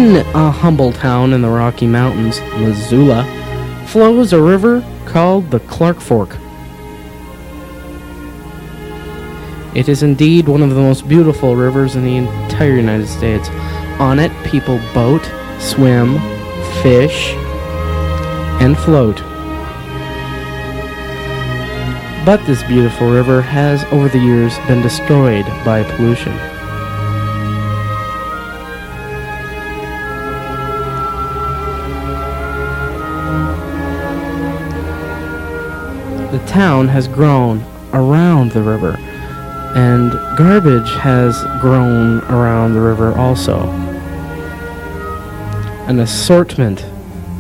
In a humble town in the Rocky Mountains, Missoula, flows a river called the Clark Fork. It is indeed one of the most beautiful rivers in the entire United States. On it, people boat, swim, fish, and float. But this beautiful river has, over the years, been destroyed by pollution. The town has grown around the river, and garbage has grown around the river also. An assortment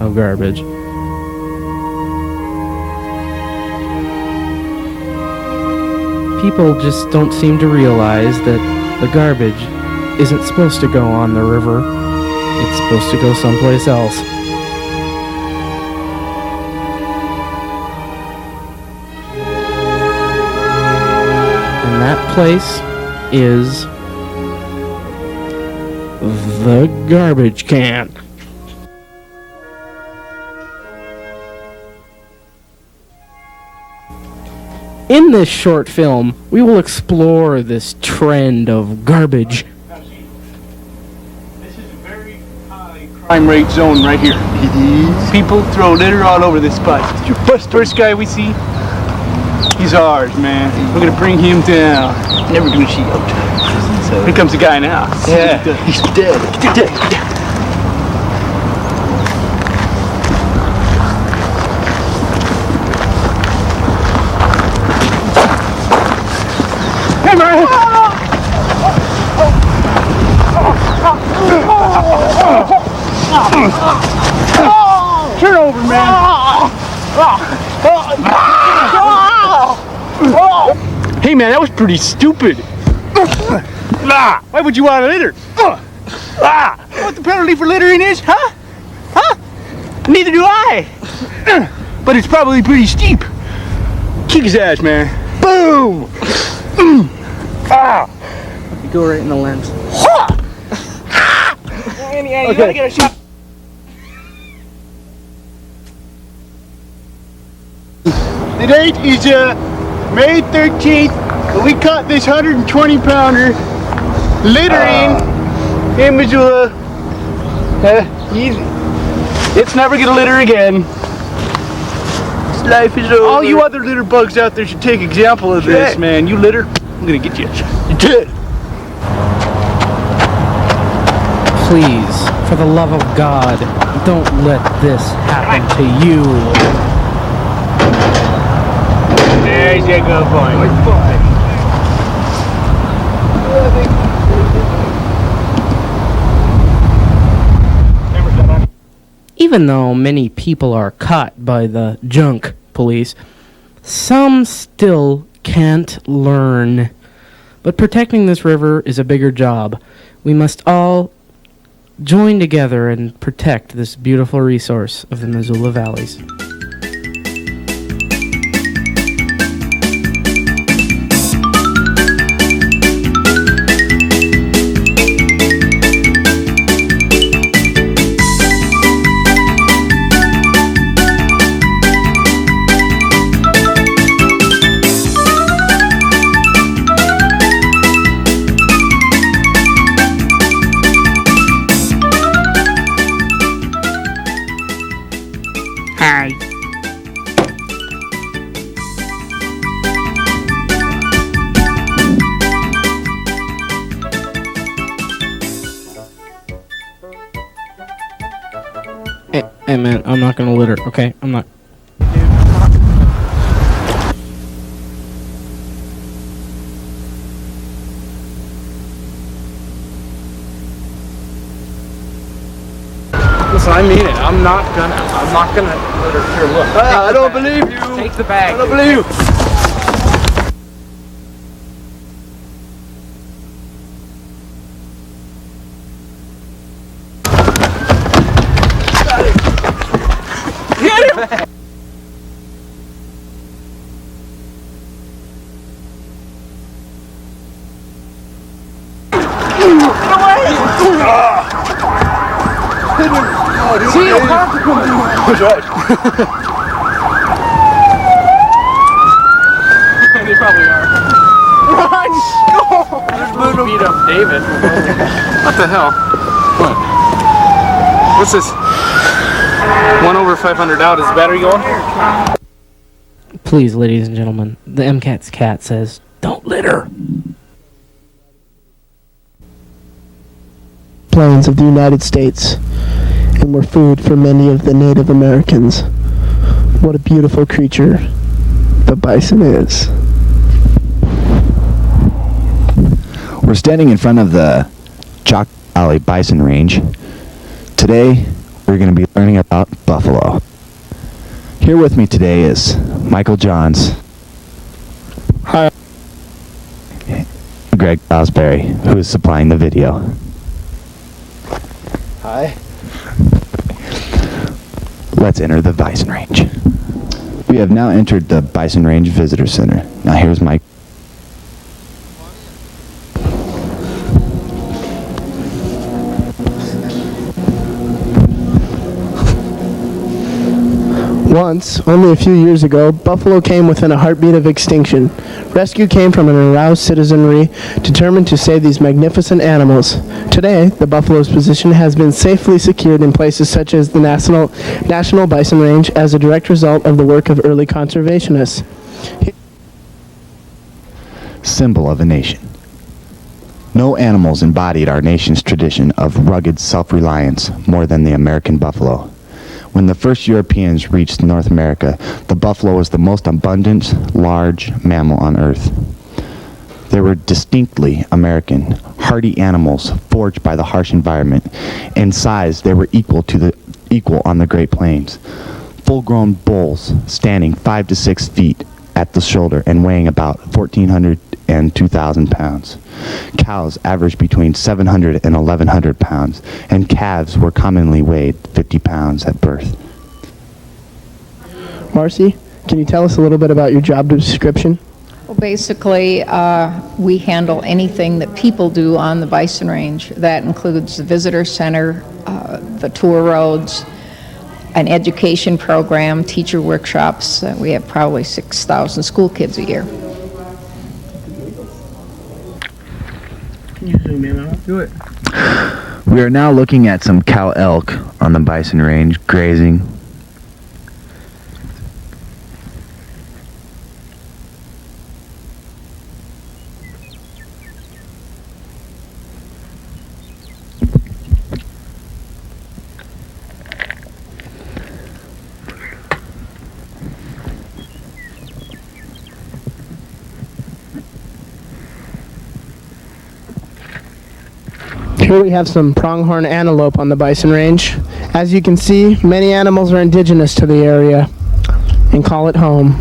of garbage. People just don't seem to realize that the garbage isn't supposed to go on the river. It's supposed to go someplace else. And that place is the garbage can. In this short film, we will explore this trend of garbage. This is a very high crime rate zone right here. People throw litter all over this spot. First guy we see, he's ours, man. We're gonna bring him down. Never gonna see out. Here comes the guy now. Yeah, he's dead. He's dead. Hey, man! Turn over, man. Hey, man, that was pretty stupid. Why would you want a litter? You know what the penalty for littering is, huh? Huh? Neither do I. But it's probably pretty steep. Kick his ass, man. Boom! You go right in the lens. Andy, you gotta get a shot. The date is May 13th. We caught this 120-pounder littering in Missoula. It's never gonna litter again. Life is over. All you other litter bugs out there should take example of this, man. You litter, I'm gonna get you. You're dead. Please, for the love of God, don't let this happen to you. There's your good boy. Good boy. Even though many people are caught by the junk police, some still can't learn. But protecting this river is a bigger job. We must all join together and protect this beautiful resource of the Missoula Valleys. Hi. Hey man, I'm not gonna litter, okay? I'm not. Listen, I mean it. I'm not gonna litter. Here, look. I don't believe you. Take the bag. I don't believe you. Get him! Get away! See, a cop's coming. That's right. They probably are. Run! Go! Beat up David. What the hell? What? What's this? 1/500 out. Is the battery going? Please, ladies and gentlemen, the MCAT's cat says, don't litter. Plains of the United States and were food for many of the Native Americans. What a beautiful creature the bison is. We're standing in front of the Chalk Valley Bison Range. Today, we're going to be learning about buffalo. Here with me today is Michael Johns. Hi. Greg Osberry, who is supplying the video. Hi. Let's enter the Bison Range. We have now entered the Bison Range Visitor Center. Now here's Mike. Once, only a few years ago, buffalo came within a heartbeat of extinction. Rescue came from an aroused citizenry determined to save these magnificent animals. Today, the buffalo's position has been safely secured in places such as the National Bison Range as a direct result of the work of early conservationists. Symbol of a nation. No animals embodied our nation's tradition of rugged self-reliance more than the American buffalo. When the first Europeans reached North America, the buffalo was the most abundant, large mammal on Earth. They were distinctly American, hardy animals forged by the harsh environment. In size, they were equal on the Great Plains. Full-grown bulls standing 5 to 6 feet at the shoulder and weighing about 1,400 and 2,000 pounds. Cows averaged between 700 and 1,100 pounds, and calves were commonly weighed 50 pounds at birth. Marcy, can you tell us a little bit about your job description? Well, basically, we handle anything that people do on the Bison Range. That includes the visitor center, the tour roads, an education program, teacher workshops. We have probably 6,000 school kids a year. Do it. We are now looking at some cow elk on the Bison Range grazing. Here we have some pronghorn antelope on the Bison Range. As you can see, many animals are indigenous to the area and call it home.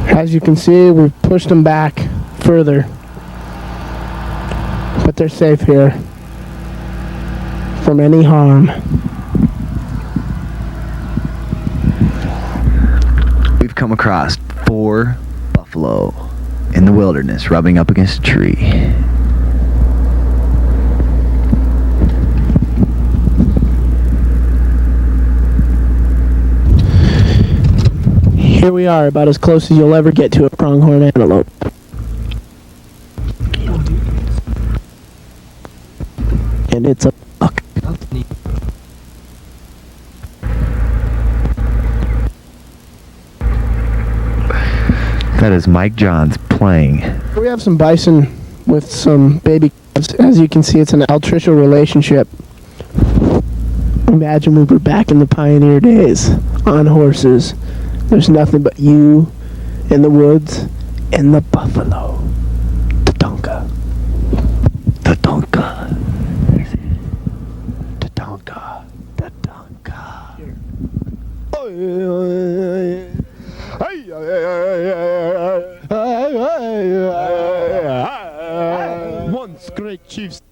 As you can see, we've pushed them back further, but they're safe here from any harm. We've come across 4 buffalo in the wilderness rubbing up against a tree. Here we are, about as close as you'll ever get to a pronghorn antelope. And it's a buck. That is Mike Johns playing. We have some bison with some baby calves. As you can see, it's an altricial relationship. Imagine we were back in the pioneer days on horses. There's nothing but you in the woods and the buffalo. The donka. The donka. The donka. The donka. Once great chiefs.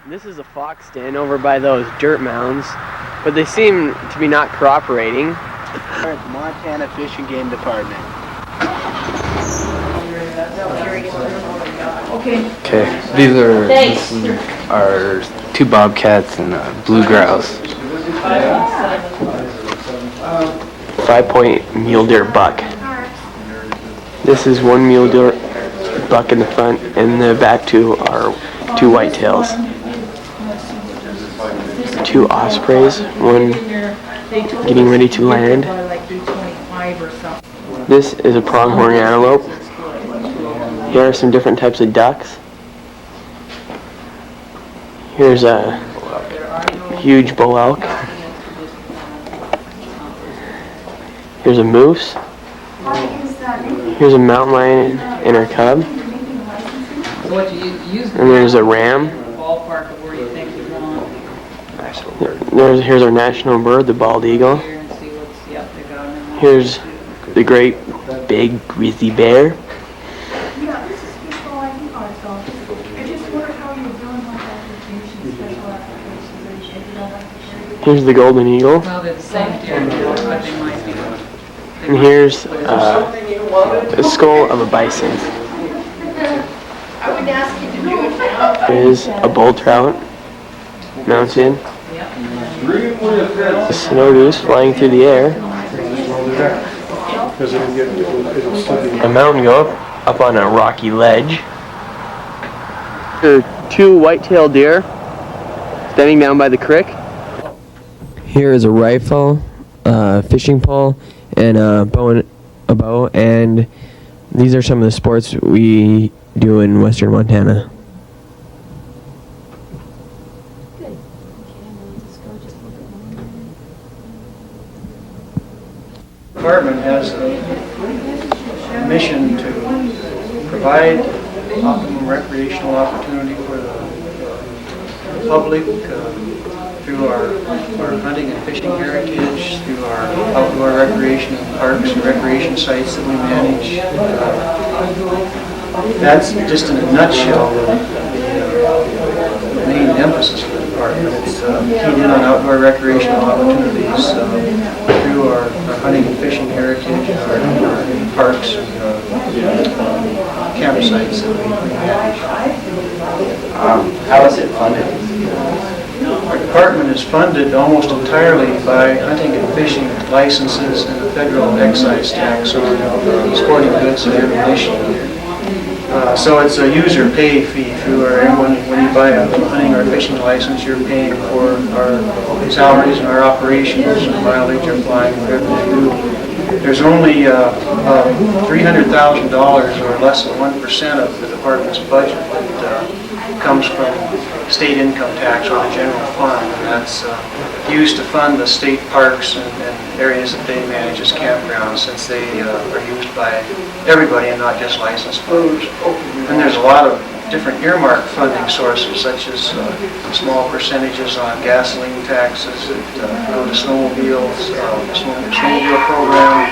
This is a fox den over by those dirt mounds, but they seem to be not cooperating. Montana Fish and Game Department. Okay, this is our 2 bobcats and a blue grouse. 5-point mule deer buck. This is 1 mule deer buck in the front, and the back 2 are 2 whitetails. 2 ospreys, 1 getting ready to land. This is a pronghorn antelope. Here are some different types of ducks. Here's a huge bull elk. Here's a moose. Here's a mountain lion and her cub. And there's a ram. Here's our national bird, the bald eagle. Here's the great big grizzly bear. Here's the golden eagle. And here's the skull of a bison. Here's a bull trout mounted. A snow goose flying through the air. A mountain goat up on a rocky ledge. There are 2 white-tailed deer standing down by the creek. Here is a rifle, fishing pole, and a bow, and these are some of the sports we do in western Montana. The department has a mission to provide optimum recreational opportunity for the public through our hunting and fishing heritage, through our outdoor recreation parks and recreation sites that we manage. That's just in a nutshell the main emphasis of the department. It's keyed in on outdoor recreational opportunities through our hunting and fishing heritage, our parks and campsites that we manage. How is it funded? Our department is funded almost entirely by hunting and fishing licenses and the federal excise tax on sporting goods and ammunition. So it's a user pay fee through when you buy a hunting or fishing license, you're paying for our salaries and our operations and mileage or flying and whatever they do. There's only $300,000 or less than 1% of the department's budget that comes from state income tax or the general fund, and that's used to fund the state parks and areas that they manage as campgrounds, since they are used by everybody and not just licensed folks. And there's a lot of different earmark funding sources, such as small percentages on gasoline taxes that go to snowmobiles, the snowmobile program,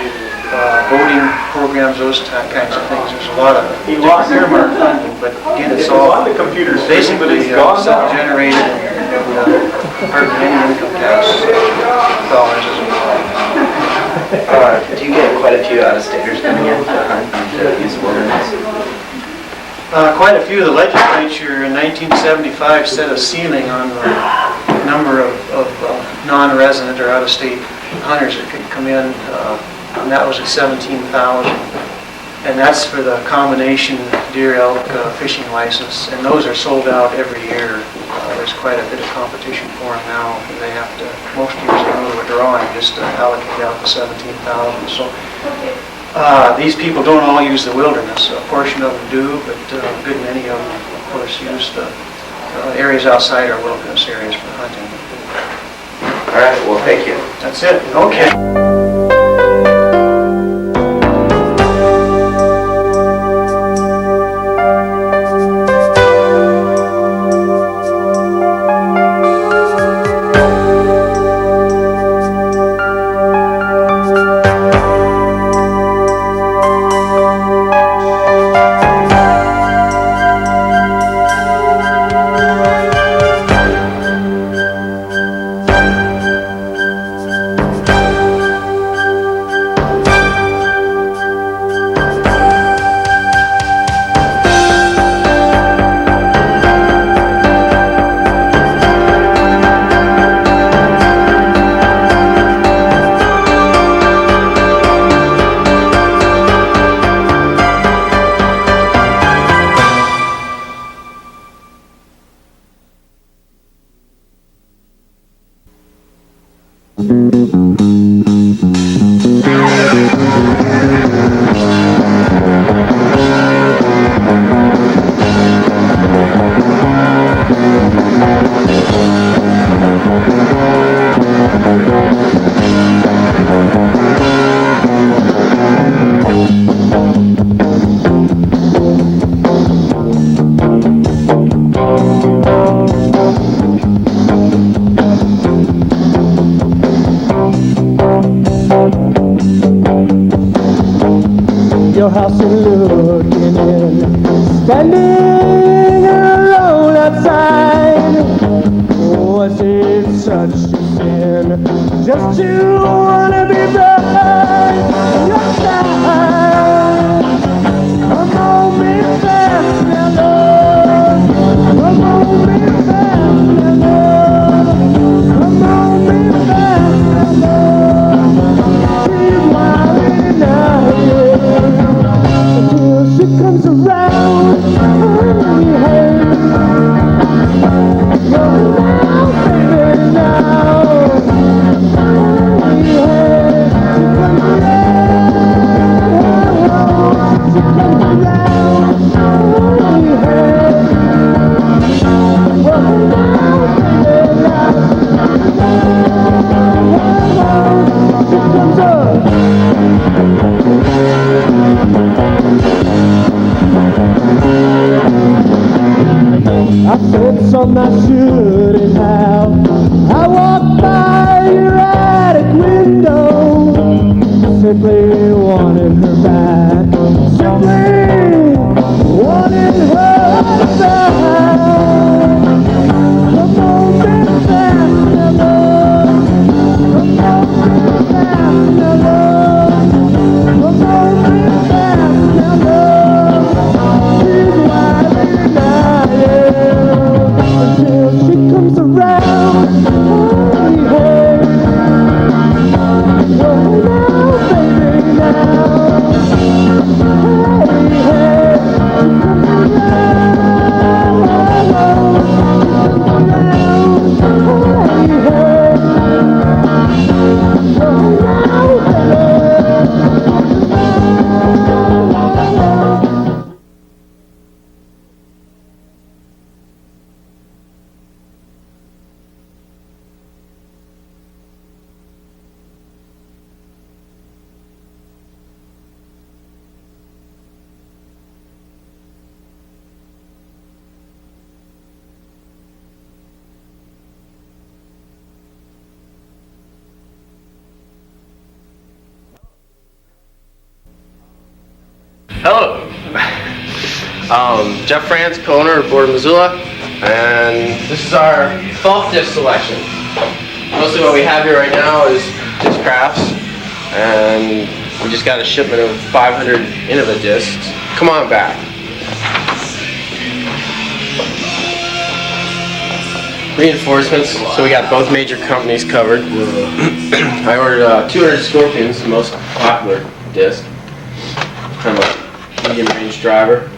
voting programs, those kinds of things. There's a lot of different earmark funding, but again, it's all basically self-generated and hardly any income tax dollars as well. Do you get quite a few out-of-staters coming in to hunt and use the wilderness? Quite a few. The legislature in 1975 set a ceiling on the number of non-resident or out-of-state hunters that could come in, and that was at 17,000. And that's for the combination deer, elk, fishing license, and those are sold out every year. There's quite a bit of competition for them now. They have to, most years they go to a drawing just to allocate out the 17,000. So these people don't all use the wilderness. A portion of them do, but a good many of them, of course, use the areas outside our wilderness areas for hunting. All right, well, thank you. That's it. Okay. Your house is looking in, standing alone outside. Was it such a sin just to wanna be by your side? Come on, be fast now, love. Come on, be fast now, love. Come on, be fast now, love. She's wildin' out here. Until she comes around, honey, hey. Go now, baby, now. Honey, hey. She comes around, honey, hey. Well, now, baby, now. She comes I said something I shouldn't have. I walked by your attic window, simply wanted her back, simply wanted her back. Come on, be fast now, love. Come on, be fast now, love. Come on, be fast now, love. She's wildin' now, yeah. Until she comes around, hey, hey. Well, now, baby, now. Hey, hey. She comes around, hey, hey. Well, now, baby. Hello. Jeff France, co-owner of Board of Missoula, and this is our fall disc selection. Mostly what we have here right now is disc crafts, and we just got a shipment of 500 Innova discs. Come on back. Reinforcements, so we got both major companies covered. I ordered 200 Scorpions, the most popular disc. I'm a medium range driver.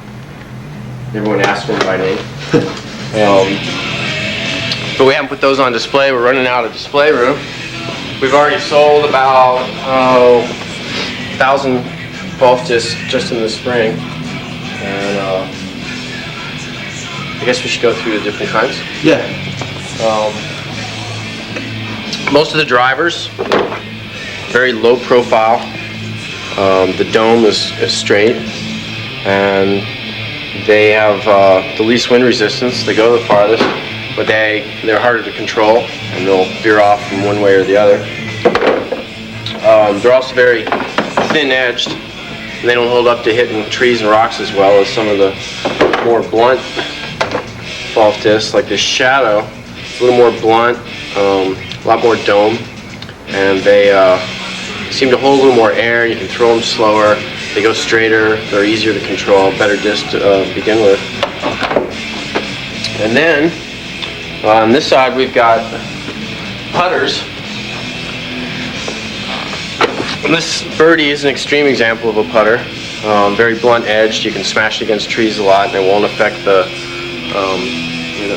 Everyone asks for them by name. But we haven't put those on display. We're running out of display room. We've already sold about 1,000 golf discs just in the spring. And I guess we should go through the different kinds. Yeah. Most of the drivers, very low profile. The dome is straight, and they have the least wind resistance. They go the farthest, but they're harder to control, and they'll veer off from one way or the other. They're also very thin-edged, and they don't hold up to hitting trees and rocks as well as some of the more blunt golf discs, like this Shadow. It's a little more blunt, a lot more dome, and they seem to hold a little more air. You can throw them slower. They go straighter. They're easier to control. Better disc to begin with. And then on this side we've got putters. And this Birdie is an extreme example of a putter. Very blunt edged. You can smash it against trees a lot, and it won't affect the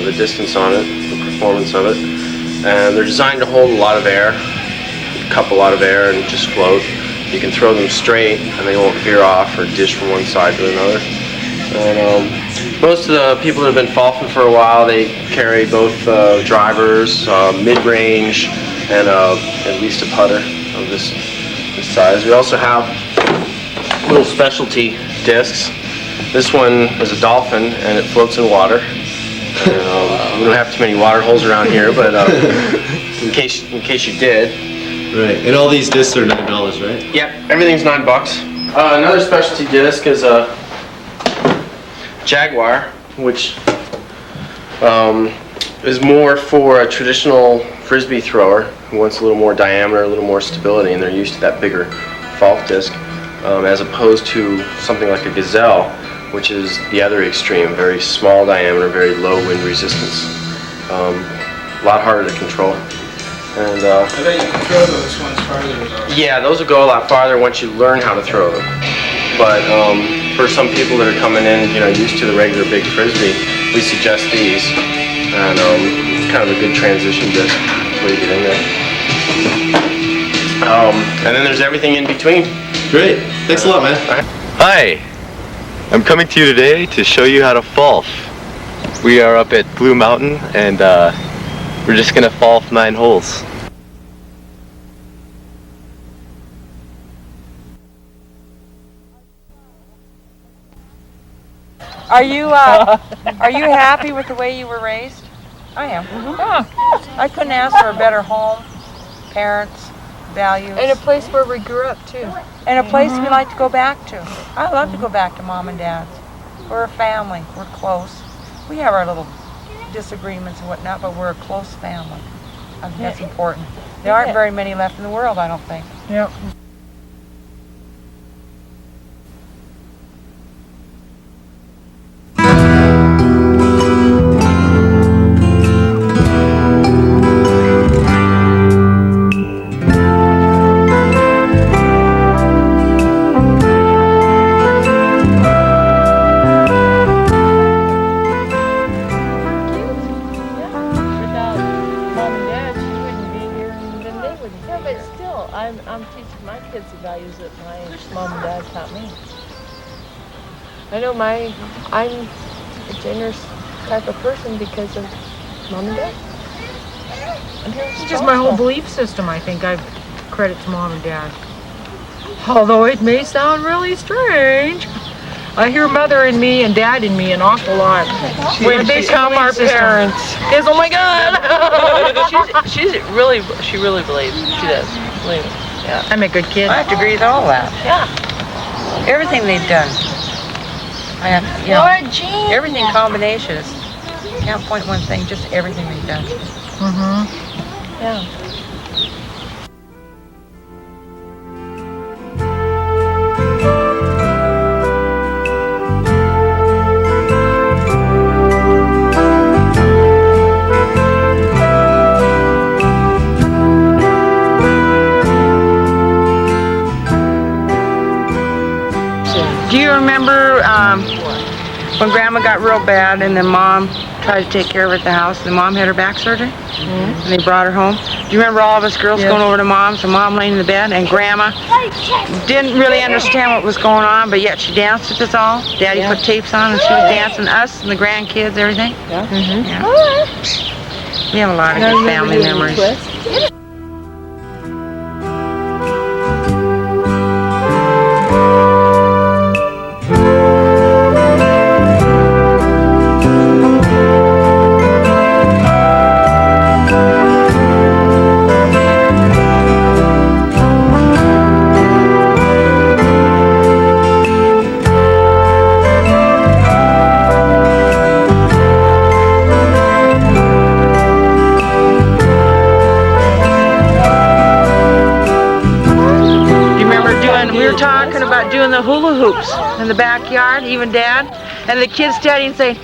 the distance on it, the performance of it. And they're designed to hold a lot of air. cup a lot of air and just float. You can throw them straight and they won't veer off or dish from one side to another. And most of the people that have been golfing for a while, they carry both drivers, mid-range, and at least a putter of this size. We also have little specialty discs. This one is a dolphin and it floats in water. We don't have too many water holes around here, but in case you did. Right, and all these discs are $9, right? Yep, everything's $9. Another specialty disc is a Jaguar, which is more for a traditional frisbee thrower who wants a little more diameter, a little more stability, and they're used to that bigger falk disc, as opposed to something like a Gazelle, which is the other extreme, very small diameter, very low wind resistance. A lot harder to control. And I bet you can throw those ones farther though. yeah, those will go a lot farther once you learn how to throw them. But for some people that are coming in, used to the regular big frisbee, we suggest these. And it's kind of a good transition disc before you get in there. And then there's everything in between. Great, thanks a lot, man. Hi, I'm coming to you today to show you how to falf. We are up at Blue Mountain and we're just gonna falf 9 holes. Are you happy with the way you were raised? I am. Yeah. I couldn't ask for a better home, parents, values. And a place where we grew up too. And a place we like to go back to. I love to go back to Mom and Dad's. We're a family. We're close. We have our little disagreements and whatnot, but we're a close family. I think that's important. There aren't very many left in the world, I don't think. Yep. I'm teaching my kids the values that my mom and dad taught me. I know I'm a generous type of person because of mom and dad. It's just my whole belief system, I think. I credit to Mom and Dad. Although it may sound really strange. I hear mother in me and dad in me an awful lot. When they become our parents. Yes, oh my God! she really believes. She does. Believe it. Yeah. I'm a good kid. I have to agree with all that. Yeah. Everything they've done. I have, everything combination is, can't point one thing, just everything they've done. Mm-hmm. Yeah. Do you remember when Grandma got real bad and then Mom tried to take care of her at the house and Mom had her back surgery? Mm-hmm. And they brought her home? Do you remember all of us girls going over to Mom's and Mom laying in the bed and Grandma didn't really understand what was going on, but yet she danced with us all? Daddy put tapes on and she was dancing, us and the grandkids, everything? Yeah. Mm-hmm. Yeah. We have a lot of good family memories. Doing the hula hoops in the backyard, even Dad, and the kids standing and saying,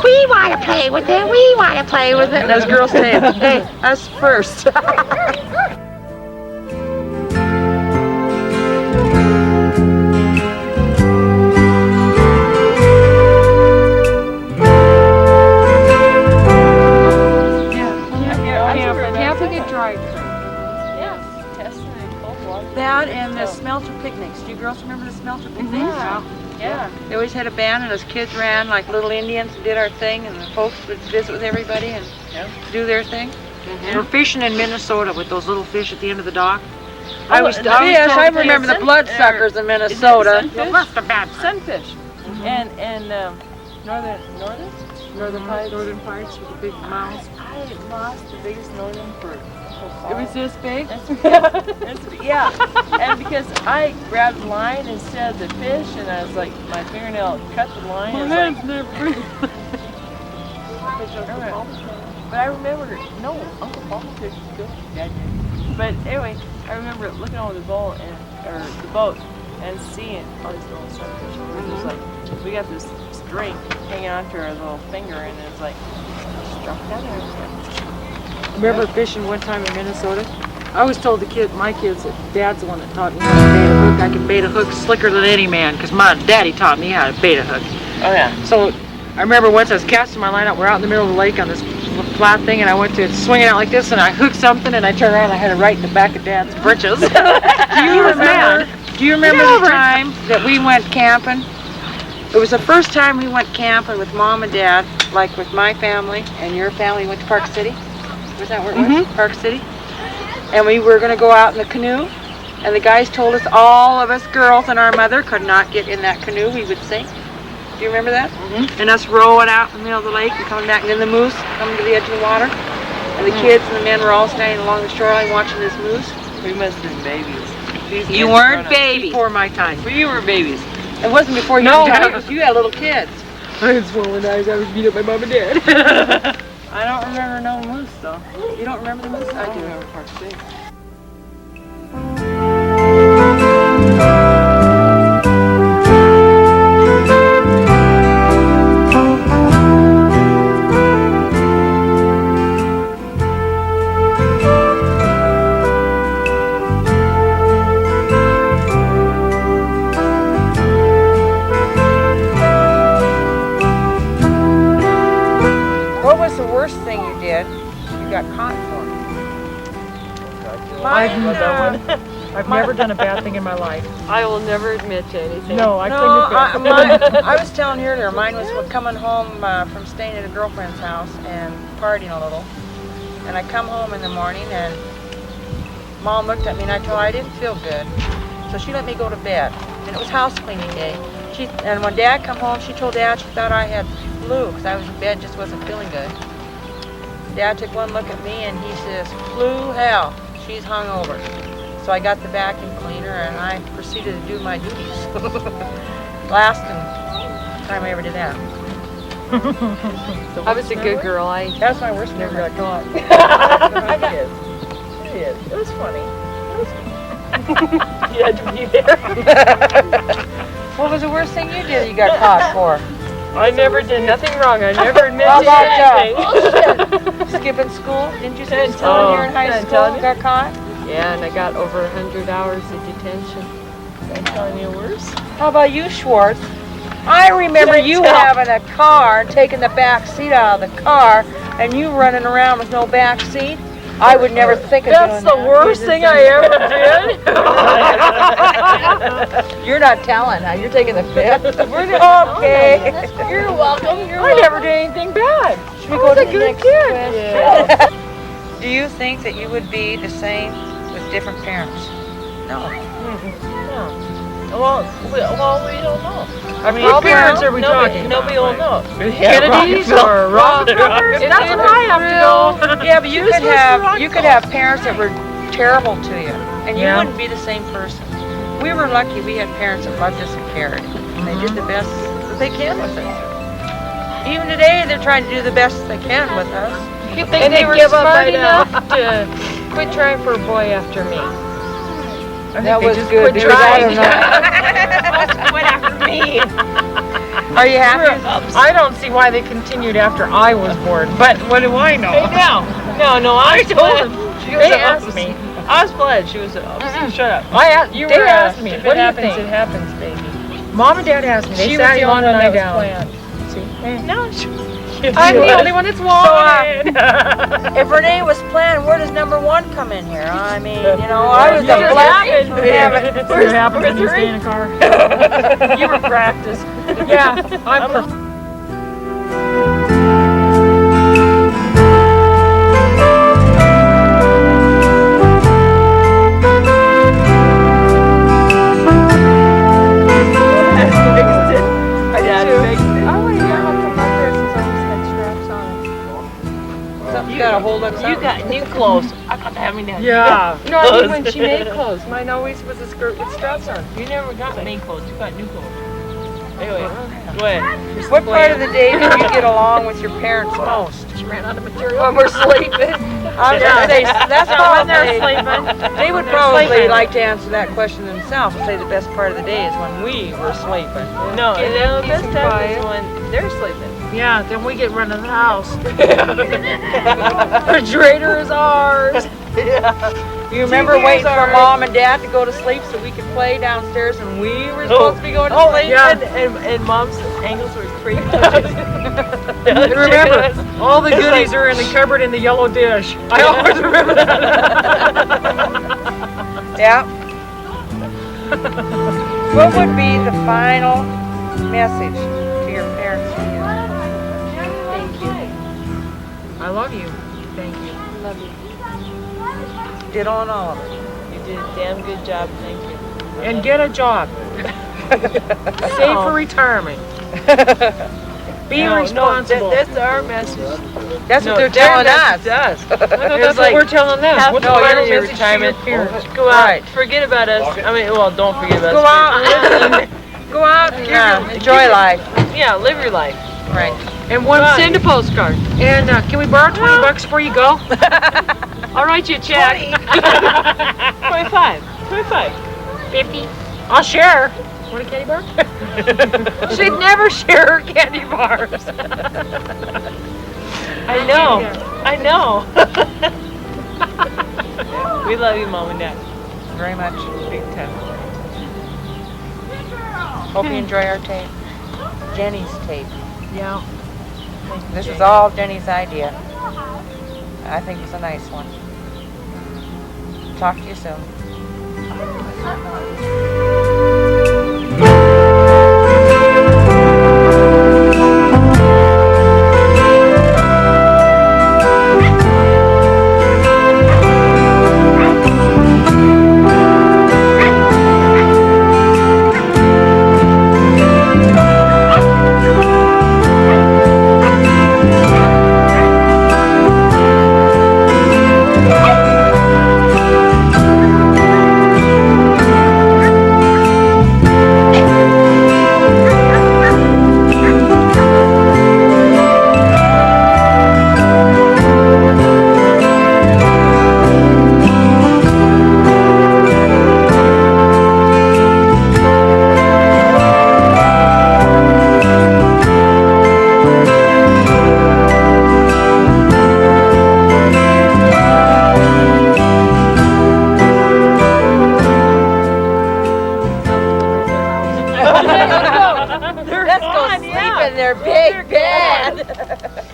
"We want to play with it, we want to play with it," and those girls saying, "Hey, us first." Camping and driving. Yes, Tessa That and the smelter picnics. Do you girls remember the smelter picnics? Yeah. They always had a band, and us kids ran like little Indians and did our thing, and the folks would visit with everybody and do their thing. We're fishing in Minnesota with those little fish at the end of the dock. I remember the bloodsuckers in Minnesota. Sunfish. And northern pipes with the big mouths. I lost the biggest northern for It was this big? Yeah, and because I grabbed the line instead of the fish, and I was like, my fingernail cut the line. My and hands never. But I remember, no, Uncle Paul fished good. Yeah, I did. But anyway, I remember looking over the boat and seeing all these little sunfish. And it was like, we got this string hanging onto our little finger, and it's like, struck down there. Remember fishing one time in Minnesota? I always told my kids that Dad's the one that taught me how to bait a hook. I can bait a hook slicker than any man because my daddy taught me how to bait a hook. Oh yeah. So I remember once I was casting my line out, we're out in the middle of the lake on this flat thing, and I went to swing it out like this, and I hooked something, and I turned around and I had it right in the back of Dad's britches. Do you remember the time that we went camping? It was the first time we went camping with Mom and Dad, like with my family and your family went to Park City. Was that where it was? Park City. And we were going to go out in the canoe, and the guys told us all of us girls and our mother could not get in that canoe. We would sink. Do you remember that? And us rowing out in the middle of the lake and coming back, and then the moose coming to the edge of the water, and the kids and the men were all standing along the shoreline watching this moose. We must have been babies. You weren't babies. Before my time. Well, you were babies. It wasn't before you. No, You had little kids. I had swollen eyes. I was beat up by Mom and Dad. I don't remember no moose though. You don't remember the moose? I do remember Park City. What was the worst thing you did? You got caught for. I've never done a bad thing in my life. I will never admit to anything. No, I couldn't admit. I was telling you earlier, mine was coming home from staying at a girlfriend's house and partying a little. And I come home in the morning and Mom looked at me and I told her I didn't feel good. So she let me go to bed. And it was house cleaning day. And when Dad come home, she told Dad she thought I had flu because I was in bed, just wasn't feeling good. Dad took one look at me and he says, "Flu, hell, she's hungover." So I got the vacuum cleaner and I proceeded to do my duties. Last time I ever did that. I was a good girl. That's my worst. Never got caught. I did. It was funny. You had to be there. What was the worst thing you did you got caught for? I never did nothing wrong. I never admitted How to about anything. skipping school? Didn't you skip school when you were in high school and got caught? Yeah, and I got over 100 hours of detention. I'm telling you worse. How about you, Schwartz? I remember you having a car and taking the back seat out of the car and you running around with no back seat. I would never think of doing that. That's the worst thing I ever did. You're not telling, huh? You're taking the fifth. Okay. You're welcome. I never did anything bad. Should we go to the next question? Yeah. Do you think that you would be the same with different parents? No. No. Well, we don't know. I mean, what parents are we talking about? Nobody will know. Kennedy's or Rockefellers? That's where I have to go. Yeah, but you could have parents that were terrible to you, and you wouldn't be the same person. We were lucky; we had parents that loved us and cared, and they did the best that they can with us. Even today, they're trying to do the best they can with us. You think they were smart enough to quit trying for a boy after me? That was good. Quit after me. Are you happy? I don't see why they continued after I was born, but what do I know? Hey, no, I told them. They asked me. I was glad she was. Shut up. They asked me. What do you think? It happens, baby. Mom and Dad asked me. They She sat was the Mom only and one I that was down. planned. See? No, I'm the only one that's wanted. If Renee was planned, where does number 1 come in here? I mean, you know, I was the black. Where's happened? You stay in a car. You were practiced. Yeah, I'm. You gotta hold up something. You got new clothes. I'm not having that. Yeah. No, I mean when she made clothes. Mine always was a skirt with straps on. You never got made clothes. You got new clothes. Anyway, go ahead. What part of the day did you get along with your parents most? She ran out of material. When we're sleeping. I was gonna say, that's when they're probably, sleeping. they would probably like to answer that question themselves and say the best part of the day is when we were sleeping. No, the best time is when they're sleeping. Yeah, then we get run of the house. Refrigerator is ours. Yeah. You remember waiting for Mom and Dad to go to sleep so we could play downstairs and we were supposed to be going to sleep? Yeah. And Mom's ankles were pretty touching. Remember, all the goodies are in the cupboard in the yellow dish. I always remember that. Yeah. What would be the final message to your parents? Thank you. I love you. Thank you. Love you. Ditto on all of it. You did a damn good job. Thank you. And get a job. Save for retirement. Be responsible. That's our message. That's what they're telling us. Does. That's what we're telling them. What's no, the your message retirement. to your parents? Go out. Right. Forget about us. I mean, well, don't forget about Go us. out. Go out and enjoy life. Yeah, live your life. Right. And send a postcard. And can we borrow $20 before you go? I'll write you a check. 25. 50. I'll share. Want a candy bar? She'd never share her candy bars. I know. We love you, Mom and Dad. Very much. Big time. Hope you enjoy our tape. Jenny's tape. Yeah. This is all Jenny's idea. I think it's a nice one. Talk to you soon.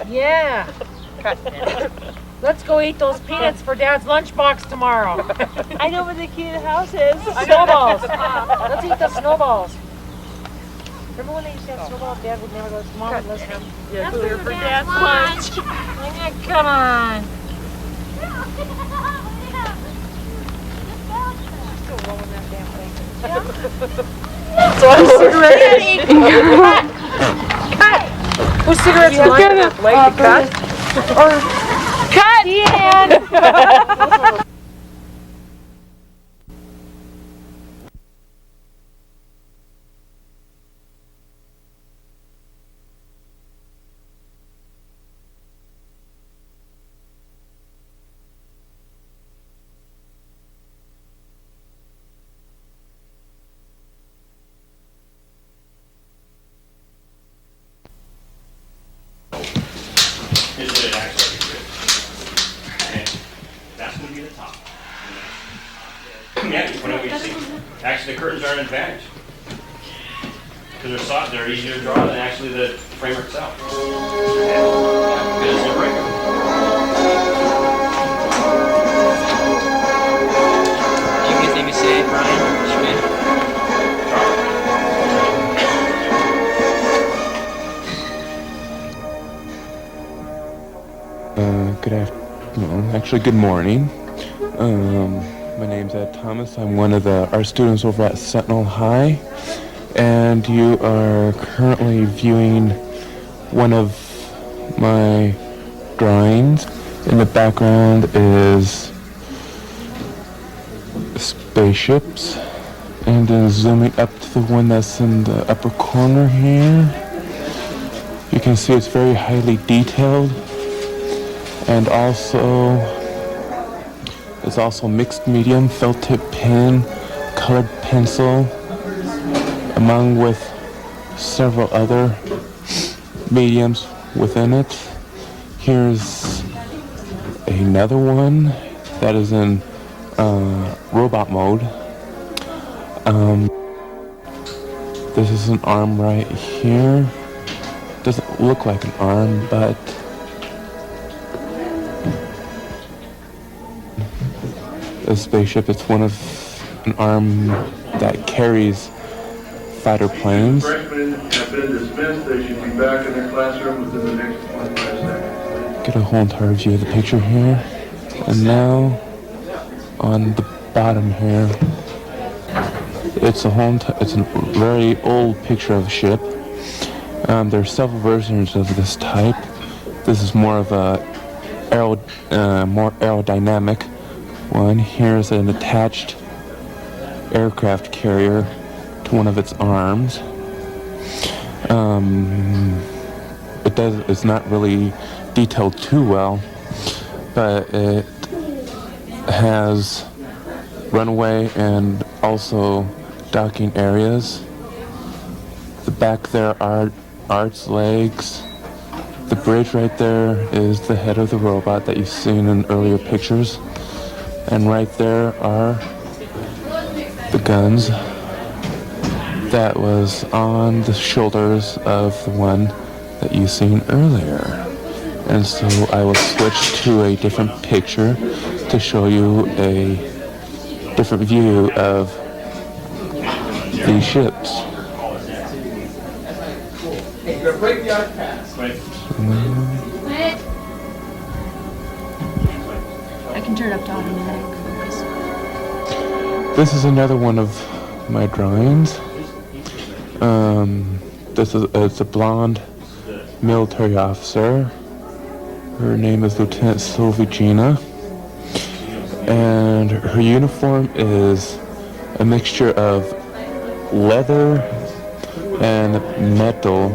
Yeah. Let's go eat those peanuts for Dad's lunchbox tomorrow. I know where the key to the house is. Snowballs. Let's eat the snowballs. Remember when they used to have snowballs? Dad would never let us. Mom would let us. Yeah, clear for Dad's lunch. Come on. Still rolling that damn thing. So I'm cigarette. Cut. Whose cigarettes are like to cut? Or cut! Ian! Yeah, whenever you see. Actually, the curtains are an advantage. Because they're soft, they're easier to draw than actually the framework itself. Yeah, because they're regular. Anything to say, Brian Schmidt? Good afternoon. Actually, good morning. My name's Ed Thomas. I'm one of the art students over at Sentinel High, and you are currently viewing one of my drawings. In the background is spaceships, and then zooming up to the one that's in the upper corner here, you can see it's very highly detailed. And also, it's also mixed medium, felt tip pen, colored pencil, among with several other mediums within it. Here's another one that is in robot mode. This is an arm right here. Doesn't look like an arm, but a spaceship. It's one of an arm that carries fighter planes. Freshmen have been dismissed. They should be back in their classroom within the next 25 seconds. Get a whole entire view of the picture here. And now, on the bottom here, it's a very old picture of a ship. There are several versions of this type. This is more of a more aerodynamic one. Here's an attached aircraft carrier to one of its arms. It's not really detailed too well, but it has runway and also docking areas. The back there are its legs. The bridge right there is the head of the robot that you've seen in earlier pictures. And right there are the guns that was on the shoulders of the one that you've seen earlier. And so I will switch to a different picture to show you a different view of these ships. I can turn it up to automatic focus. This is another one of my drawings. It's a blonde military officer. Her name is Lieutenant Sylvie Gina. And her uniform is a mixture of leather and metal.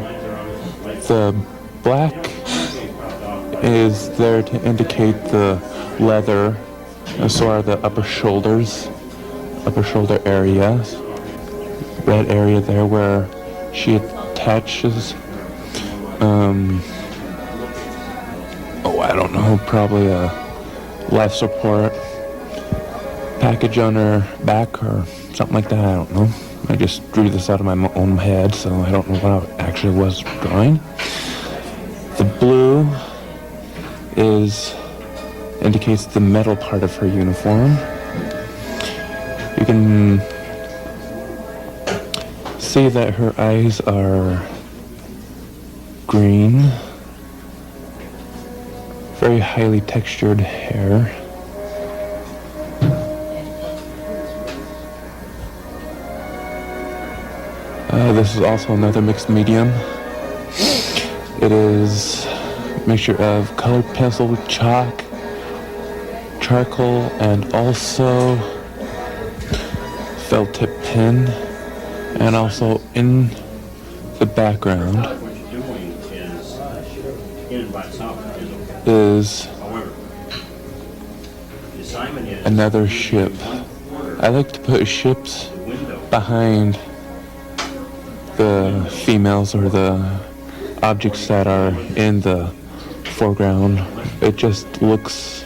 The black is there to indicate the leather, and so are the upper shoulder areas. Red area there where she attaches, I don't know, probably a life support package on her back or something like that, I don't know. I just drew this out of my own head, so I don't know what I actually was drawing. The blue indicates the metal part of her uniform. You can see that her eyes are green, very highly textured hair. This is also another mixed medium. It is a mixture of colored pencil with chalk, charcoal, and also felt tip pen, and also in the background is another ship. I like to put ships behind the females or the objects that are in the foreground. It just looks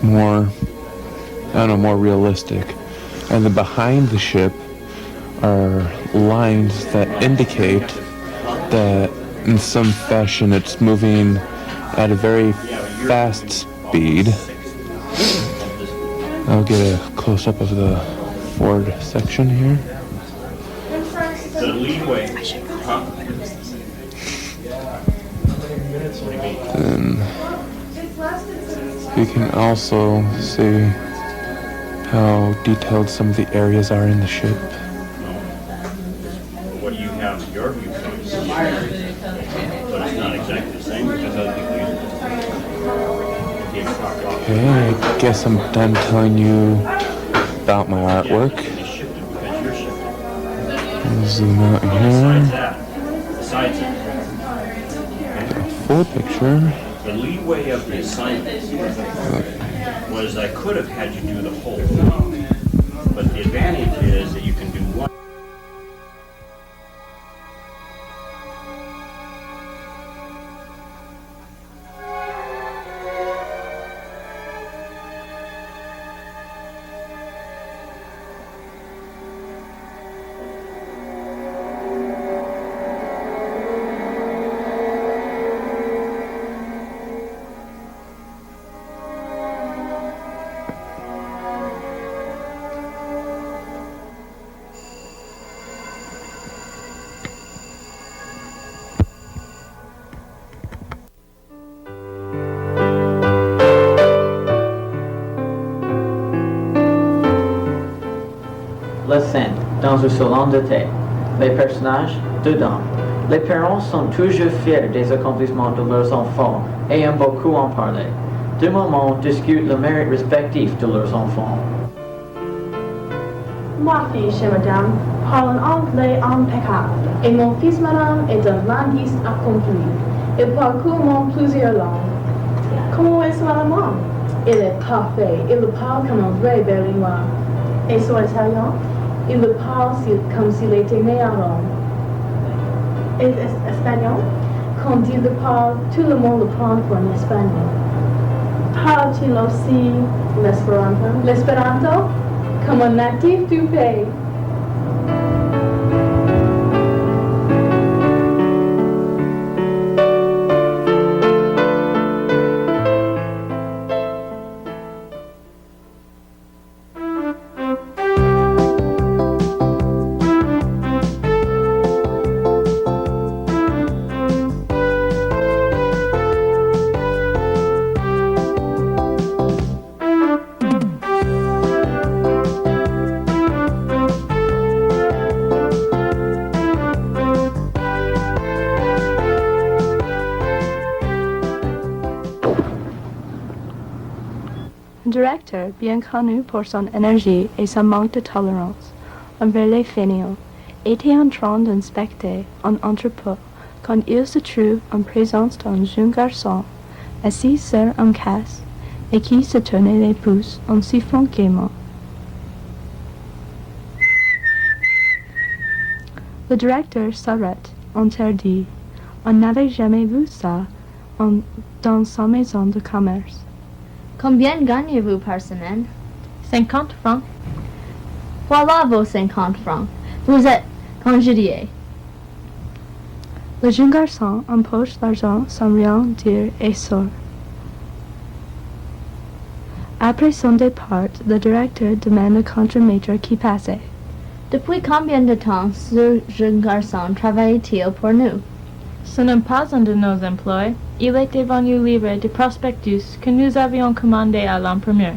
more, more realistic. And then behind the ship are lines that indicate that in some fashion it's moving at a very fast speed. I'll get a close-up of the Ford section here. The leadway. Then you can also see how detailed some of the areas are in the ship. What you have in your viewpoint is but it's not exactly the same because other people use it. Okay, I guess I'm done telling you about my artwork. I'll zoom out here. Besides that, Get a full picture. the leeway of the assignment was I could have had you do the whole thing, but the advantage is that you can do one. La scène, dans un salon de thé. Les personnages, dedans. Les parents sont toujours fiers des accomplissements de leurs enfants et aiment beaucoup en parler. Deux mamans discutent le mérite respectif de leurs enfants. Ma fille chez madame parle en anglais impeccable et mon fils madame est un linguiste accompli. Il parle couramment plusieurs langues. Comment est son allemand? Il est parfait, il le parle comme un vrai berlinois. Et son italien? Il le parle comme s'il était né à Rome. Et espagnol? Quand il le parle, tout le monde le prend pour un espagnol. Parle-t-il aussi l'espéranto? L'espéranto? Comme un natif du pays. Directeur, bien connu pour son énergie et son manque de tolérance envers les fainéants, était en train d'inspecter un entrepôt quand il se trouve en présence d'un jeune garçon assis sur un casse et qui se tournait les pouces en sifflant gaiement. Le directeur s'arrête, interdit. On n'avait jamais vu ça dans sa maison de commerce. Combien gagnez-vous par semaine? 50 francs. Voilà vos 50 francs. Vous êtes congédié. Le jeune garçon empoche l'argent sans rien dire et sort. Après son départ, le directeur demande au contre-maître qui passait. Depuis combien de temps ce jeune garçon travaille-t-il pour nous? Ce n'est pas un de nos emplois. Il est devenu libre des prospectus que nous avions commandés à l'imprimeur.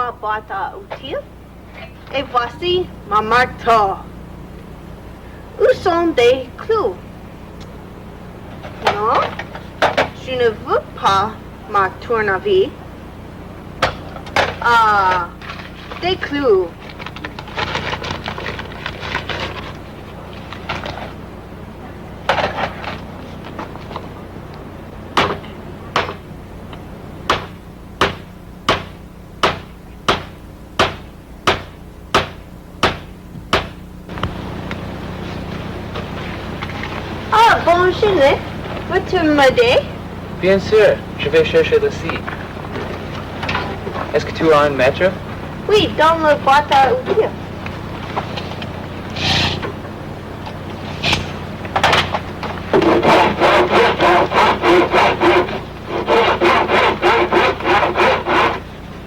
ma boîte à outils et voici ma marteau. Où sont des clous? Non, je ne veux pas ma tournevis. Ah, des clous. Ah, bonjour, veux-tu m'aider? Bien sûr, je vais chercher le site. Est-ce que tu as un mètre? Oui, dans la boîte à outils.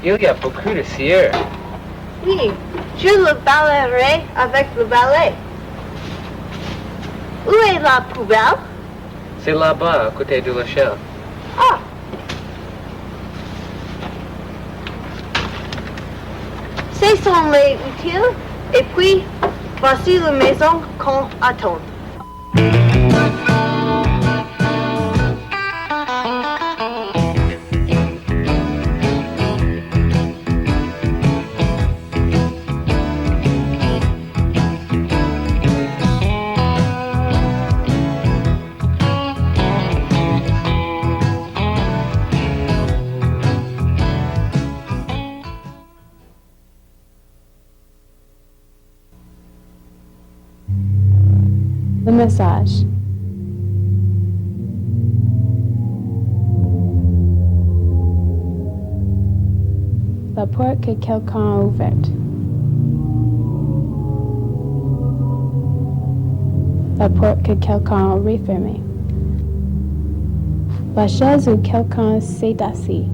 Il y a beaucoup de cire. Oui, je le balayerai avec le balai. Où est la poubelle? C'est là-bas, à côté de l'échelle. Ah! Ce sont les utiles, et puis voici la maison qu'on attend. Le message. La porte que quelqu'un a ouverte. La porte que quelqu'un a refermée. La chaise où quelqu'un s'est assis.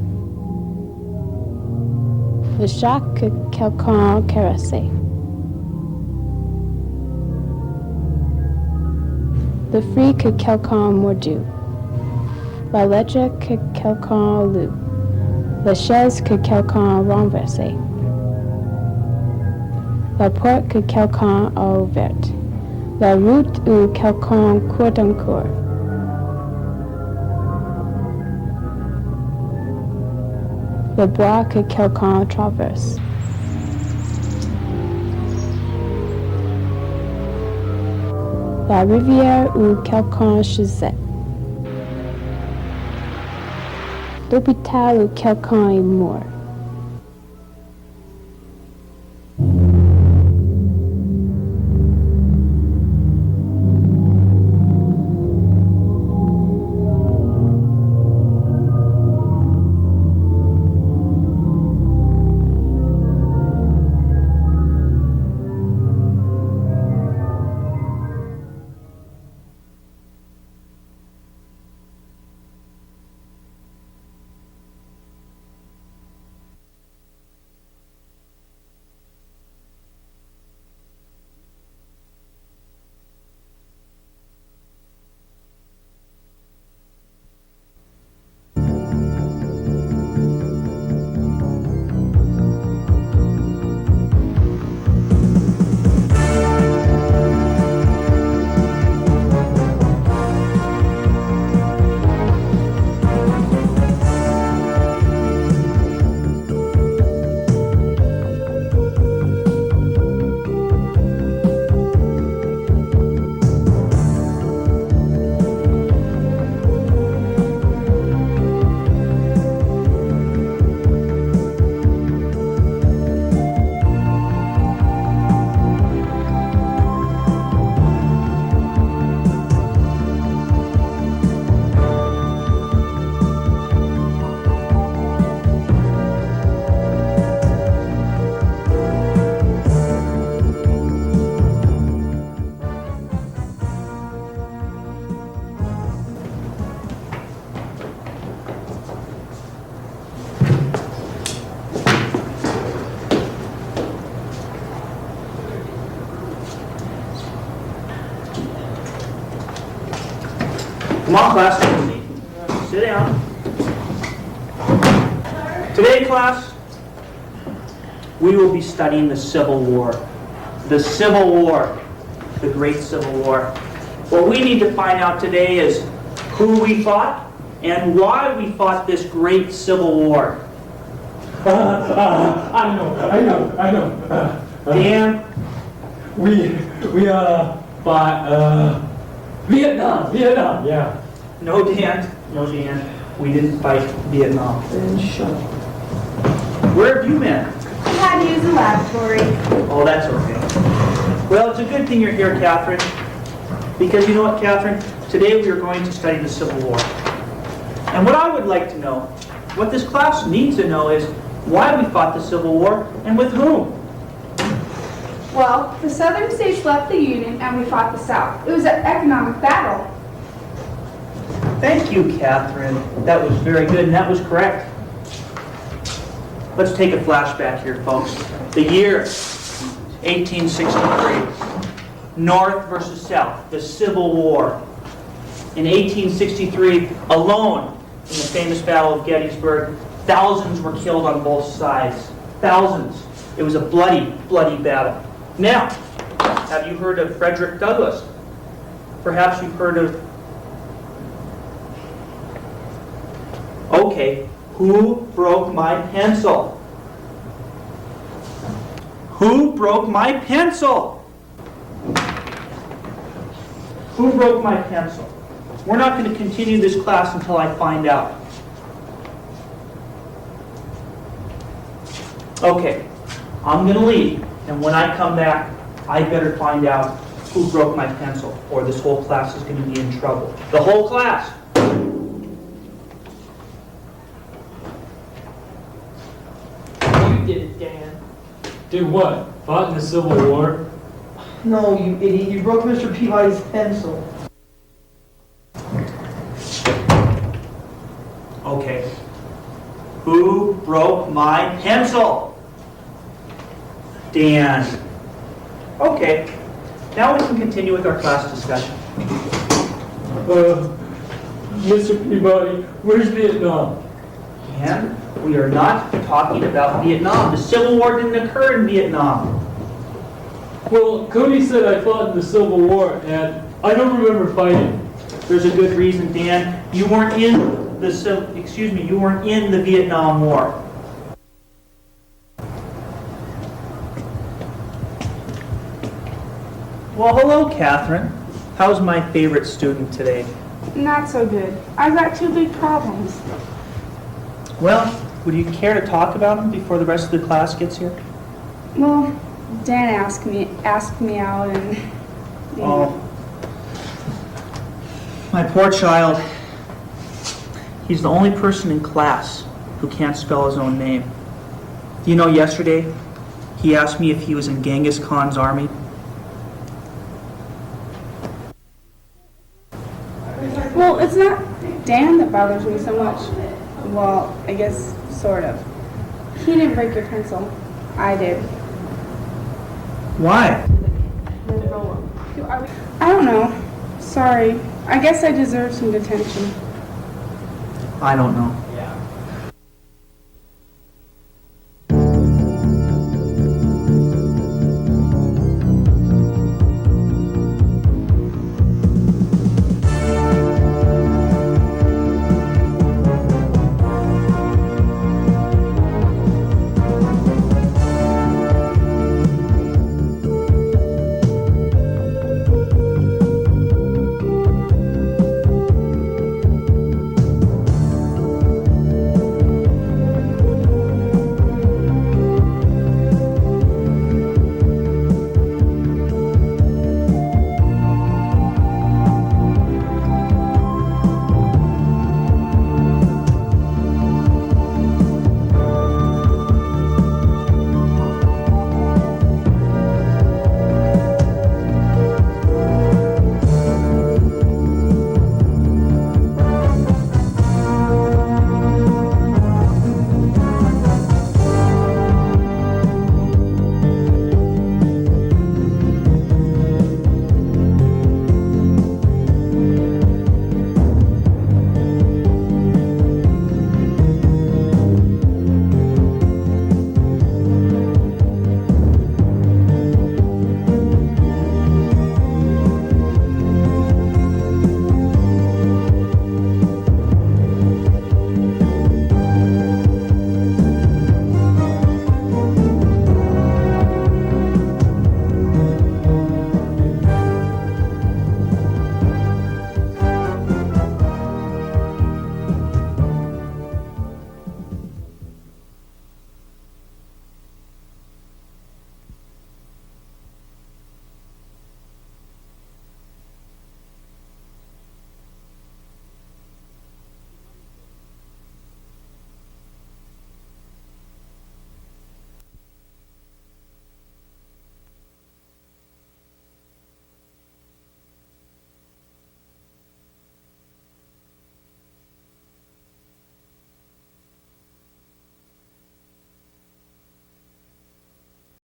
Le chat que quelqu'un a caressé. Le fruit que quelqu'un a mordu. La lettre que quelqu'un a lue. La chaise que quelqu'un a renversée. La porte que quelqu'un a ouverte. La route où quelqu'un court encore. Le bois que quelqu'un traverse. La rivière où quelqu'un gisait. L'hôpital où quelqu'un est mort. Come on, class. Sit down. Today, class, we will be studying the Civil War. The Civil War, the Great Civil War. What we need to find out today is who we fought and why we fought this great Civil War. I know. Dan? We fought, Vietnam, yeah. No, Dan. We didn't fight Vietnam. Then shut up. Where have you been? I had to use the laboratory. Oh, that's okay. Well, it's a good thing you're here, Catherine. Because you know what, Catherine? Today we are going to study the Civil War. And what I would like to know, what this class needs to know is why we fought the Civil War and with whom. Well, the southern states left the Union and we fought the South. It was an economic battle. Thank you, Catherine. That was very good, and that was correct. Let's take a flashback here, folks. The year 1863. North versus South, the Civil War. In 1863, alone in the famous Battle of Gettysburg, thousands were killed on both sides. Thousands. It was a bloody, bloody battle. Now, have you heard of Frederick Douglass? Perhaps you've heard of... Okay, who broke my pencil? Who broke my pencil? Who broke my pencil? We're not going to continue this class until I find out. Okay, I'm going to leave, and when I come back, I better find out who broke my pencil, or this whole class is going to be in trouble. The whole class. You did it, Dan. Did what? Fought in the Civil War? No, you idiot. You broke Mr. Peabody's pencil. Okay. Who broke my pencil? Dan. Okay. Now we can continue with our class discussion. Mr. Peabody, where's Vietnam? Dan, we are not talking about Vietnam. The Civil War didn't occur in Vietnam. Well, Cody said I fought in the Civil War, and I don't remember fighting. There's a good reason, Dan. You weren't in the Vietnam War. Well, hello, Catherine. How's my favorite student today? Not so good. I've got two big problems. Well, would you care to talk about them before the rest of the class gets here? Well, Dan asked me out and... Oh. My poor child. He's the only person in class who can't spell his own name. Do you know, yesterday, he asked me if he was in Genghis Khan's army. Well, it's not Dan that bothers me so much. Well, I guess, sort of. He didn't break your pencil. I did. Why? I don't know. Sorry. I guess I deserve some detention. I don't know.